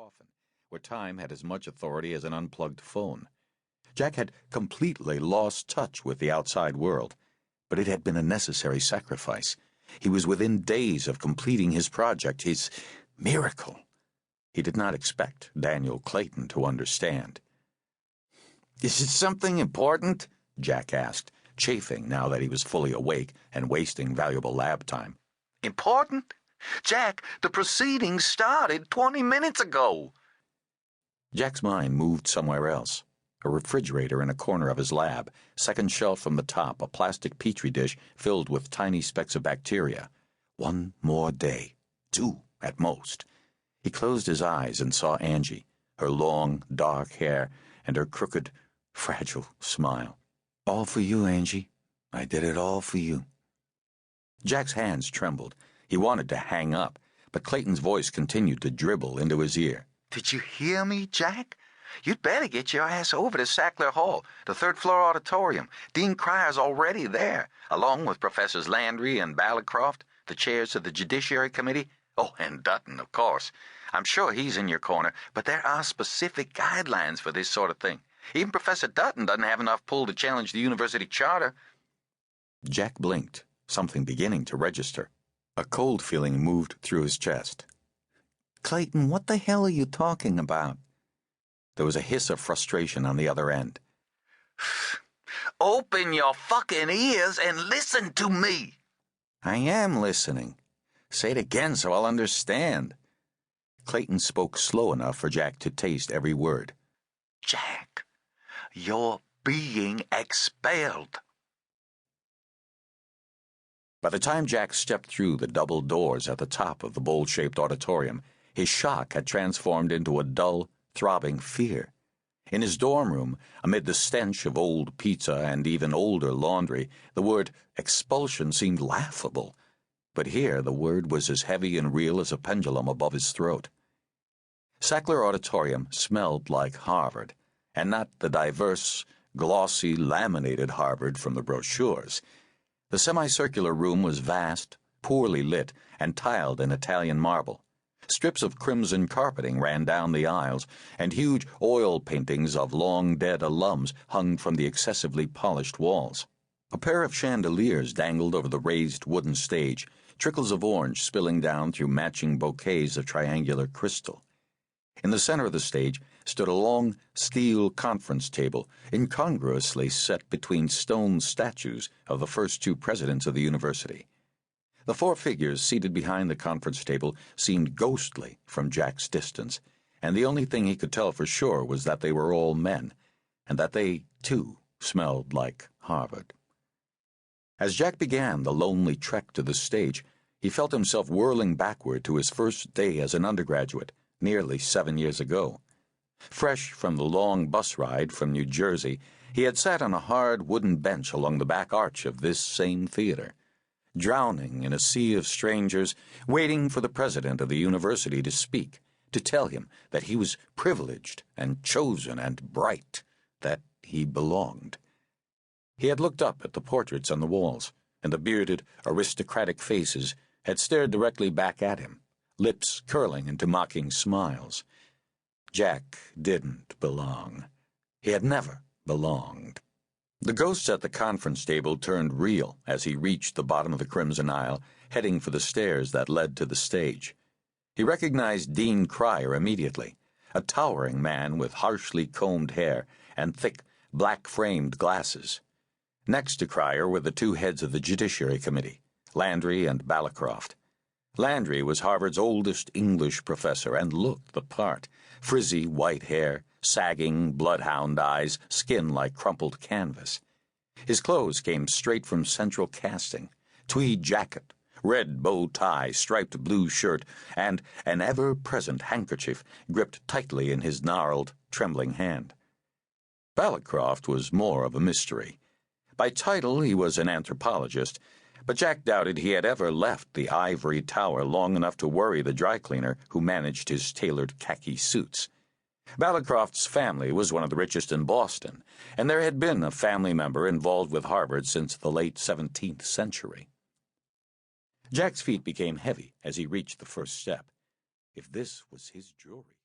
coffin, where time had as much authority as an unplugged phone. Jack had completely lost touch with the outside world, but it had been a necessary sacrifice. He was within days of completing his project, his miracle. He did not expect Daniel Clayton to understand. "Is it something important?" Jack asked, chafing now that he was fully awake and wasting valuable lab time. "Important? Jack, the proceedings started 20 minutes ago." Jack's mind moved somewhere else. A refrigerator in a corner of his lab, second shelf from the top, a plastic petri dish filled with tiny specks of bacteria. One more day. 2 at most. He closed his eyes and saw Angie, her long, dark hair and her crooked, fragile smile. "All for you, Angie. I did it all for you." Jack's hands trembled. He wanted to hang up, but Clayton's voice continued to dribble into his ear. "Did you hear me, Jack? You'd better get your ass over to Sackler Hall, the third-floor auditorium. Dean Cryer's already there, along with Professors Landry and Ballycroft, the chairs of the Judiciary Committee. Oh, and Dutton, of course. I'm sure he's in your corner, but there are specific guidelines for this sort of thing. Even Professor Dutton doesn't have enough pull to challenge the university charter." Jack blinked, something beginning to register. A cold feeling moved through his chest. "Clayton, what the hell are you talking about?" There was a hiss of frustration on the other end. "Open your fucking ears and listen to me." "I am listening. Say it again so I'll understand." Clayton spoke slow enough for Jack to taste every word. "Jack, you're being expelled." By the time Jack stepped through the double doors at the top of the bowl-shaped auditorium, his shock had transformed into a dull, throbbing fear. In his dorm room, amid the stench of old pizza and even older laundry, the word expulsion seemed laughable. But here the word was as heavy and real as a pendulum above his throat. Sackler Auditorium smelled like Harvard, and not the diverse, glossy, laminated Harvard from the brochures. The semicircular room was vast, poorly lit, and tiled in Italian marble. Strips of crimson carpeting ran down the aisles, and huge oil paintings of long-dead alums hung from the excessively polished walls. A pair of chandeliers dangled over the raised wooden stage, trickles of orange spilling down through matching bouquets of triangular crystal. In the center of the stage stood a long steel conference table, incongruously set between stone statues of the first 2 presidents of the university. The 4 figures seated behind the conference table seemed ghostly from Jack's distance, and the only thing he could tell for sure was that they were all men, and that they, too, smelled like Harvard. As Jack began the lonely trek to the stage, he felt himself whirling backward to his first day as an undergraduate, nearly 7 years ago. Fresh from the long bus ride from New Jersey, he had sat on a hard wooden bench along the back arch of this same theater, drowning in a sea of strangers, waiting for the president of the university to speak, to tell him that he was privileged and chosen and bright, that he belonged. He had looked up at the portraits on the walls, and the bearded, aristocratic faces had stared directly back at him, lips curling into mocking smiles. Jack didn't belong. He had never belonged. The ghosts at the conference table turned real as he reached the bottom of the crimson aisle, heading for the stairs that led to the stage. He recognized Dean Cryer immediately, a towering man with harshly combed hair and thick, black-framed glasses. Next to Cryer were the 2 heads of the Judiciary Committee, Landry and Ballycroft. Landry was Harvard's oldest English professor and looked the part, frizzy white hair, sagging bloodhound eyes, skin like crumpled canvas. His clothes came straight from central casting, tweed jacket, red bow tie, striped blue shirt, and an ever-present handkerchief gripped tightly in his gnarled, trembling hand. Ballycroft was more of a mystery. By title he was an anthropologist, but Jack doubted he had ever left the ivory tower long enough to worry the dry cleaner who managed his tailored khaki suits. Ballycroft's family was one of the richest in Boston, and there had been a family member involved with Harvard since the late 17th century. Jack's feet became heavy as he reached the first step. If this was his jury...